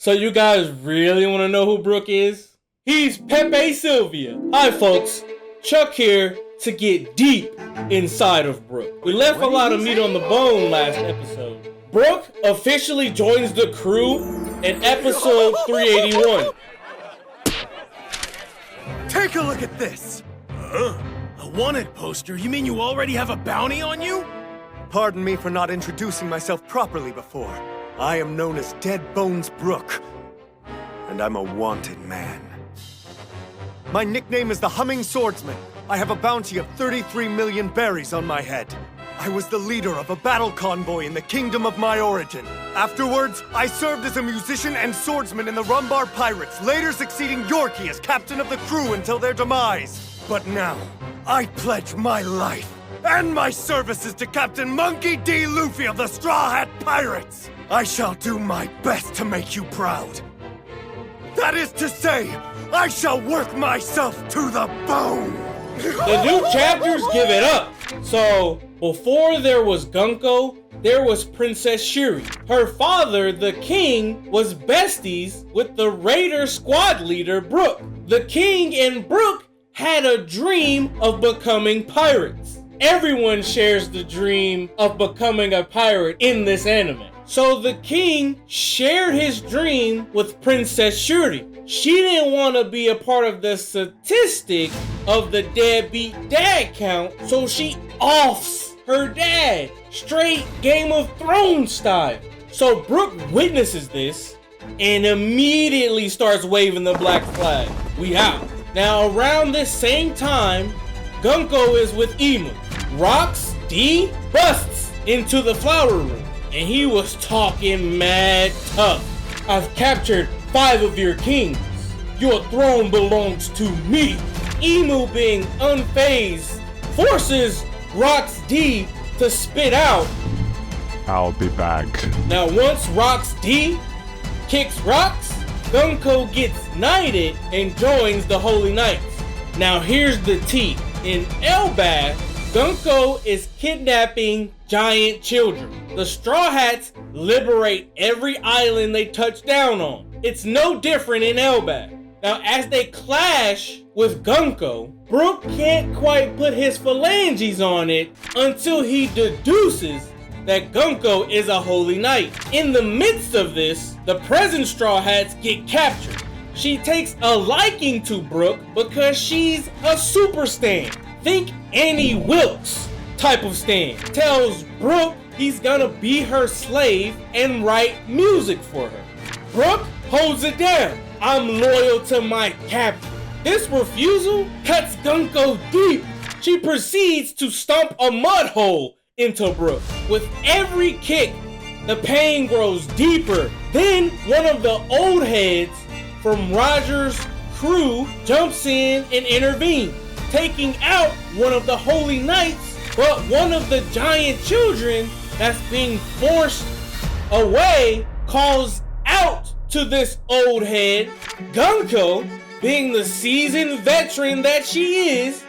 So you guys really want to know who Brook is? He's Pepe Sylvia. Hi folks, Chuck here to get deep inside of Brook. We left a lot of meat on the bone last episode. Brook officially joins the crew in episode 381. Take a look at this! A wanted poster? You mean you already have a bounty on you? Pardon me for not introducing myself properly before. I am known as Dead Bones Brook, and I'm a wanted man. My nickname is the Humming Swordsmen. I have a bounty of 33 million berries on my head. I was the leader of a battle convoy in the kingdom of my origin. Afterwards, I served as a musician and swordsman in the Rumbar Pirates, later succeeding Yorkie as captain of the crew until their demise. But now, I pledge my life and my services to Captain Monkey D. Luffy of the Straw Hat Pirates. I shall do my best to make you proud. That is to say, I shall work myself to the bone. The new chapters give it up. So, before there was Gunko, there was Princess Shuri. Her father, the king, was besties with the raider squad leader, Brook. The king and Brook had a dream of becoming pirates. Everyone shares the dream of becoming a pirate in this anime. So the king shared his dream with Princess Shuri. She didn't want to be a part of the statistic of the deadbeat dad count, so she offs her dad, straight Game of Thrones style. So Brook witnesses this and immediately starts waving the black flag. We out. Now around this same time, Gunko is with Imu. Rocks D busts into the flower room, and he was talking mad tough. I've captured 5 of your kings. Your throne belongs to me. Imu, being unfazed, forces Rocks D to spit out, I'll be back. Now once Rocks D kicks rocks, Gunko gets knighted and joins the Holy Knights. Now here's the tea. In Elbaf, Gunko is kidnapping giant children. The Straw Hats liberate every island they touch down on. It's no different in Elbaf. Now as they clash with Gunko, Brook can't quite put his phalanges on it until he deduces that Gunko is a Holy Knight. In the midst of this, the present Straw Hats get captured. She takes a liking to Brook because she's a super stan. Think Annie Wilkes type of stan. Tells Brook he's gonna be her slave and write music for her. Brook holds it down. I'm loyal to my captain. This refusal cuts Gunko deep. She proceeds to stomp a mud hole into Brook. With every kick, the pain grows deeper. Then one of the old heads from Roger's crew jumps in and intervenes, taking out one of the Holy Knights, but one of the giant children that's being forced away calls out to this old head. Gunko, being the seasoned veteran that she is,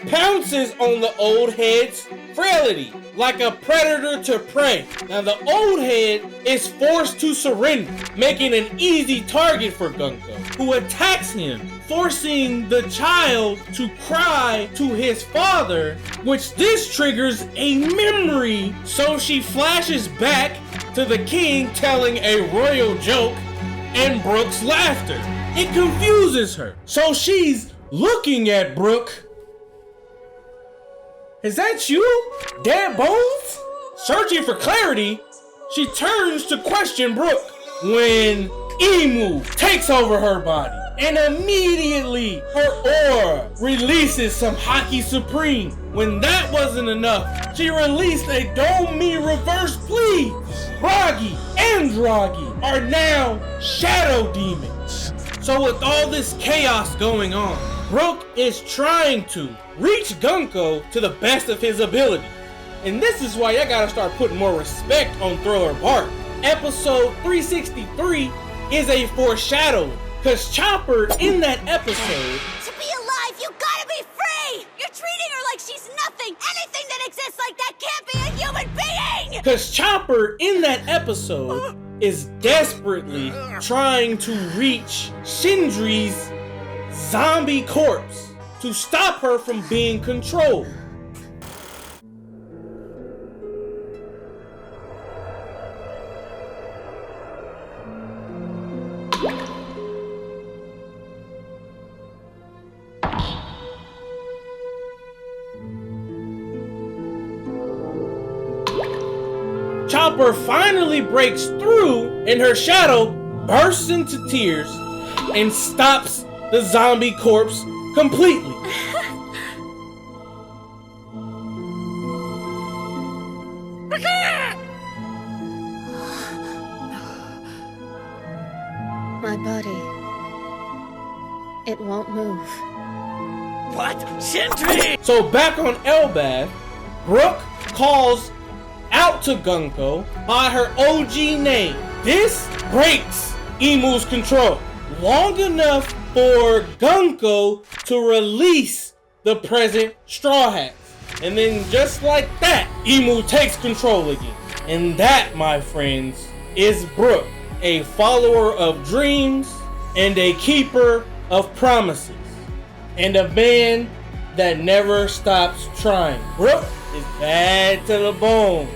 pounces on the old head's frailty like a predator to prey. Now the old head is forced to surrender, making an easy target for Gunko, who attacks him, forcing the child to cry to his father, which this triggers a memory. So she flashes back to the king telling a royal joke and Brook's laughter. It confuses her. So she's looking at Brook. Is that you, Dead Bones? Searching for clarity, she turns to question Brook when Imu takes over her body, and immediately her aura releases some Haki Supreme. When that wasn't enough, she released a Domi reverse please. Bragi and Dragi are now shadow demons. So with all this chaos going on, Brook is trying to reach Gunko to the best of his ability. And this is why I gotta start putting more respect on Thriller Bark. Episode 363 is a foreshadowing, cause Chopper in that episode, to be alive, you gotta be free! You're treating her like she's nothing! Anything that exists like that can't be a human being! Cause Chopper in that episode is desperately trying to reach Sindri's zombie corpse to stop her from being controlled. Chopper finally breaks through and her shadow bursts into tears and stops the zombie corpse completely. My body. It won't move. What? Sindri! So back on Elbaf, Brook calls out to Gunko by her OG name. This breaks Emu's control long enough for Gunko to release the present Straw Hats. And then just like that, Emu takes control again. And that, my friends, is Brook, a follower of dreams and a keeper of promises, and a man that never stops trying. Brook is bad to the bone.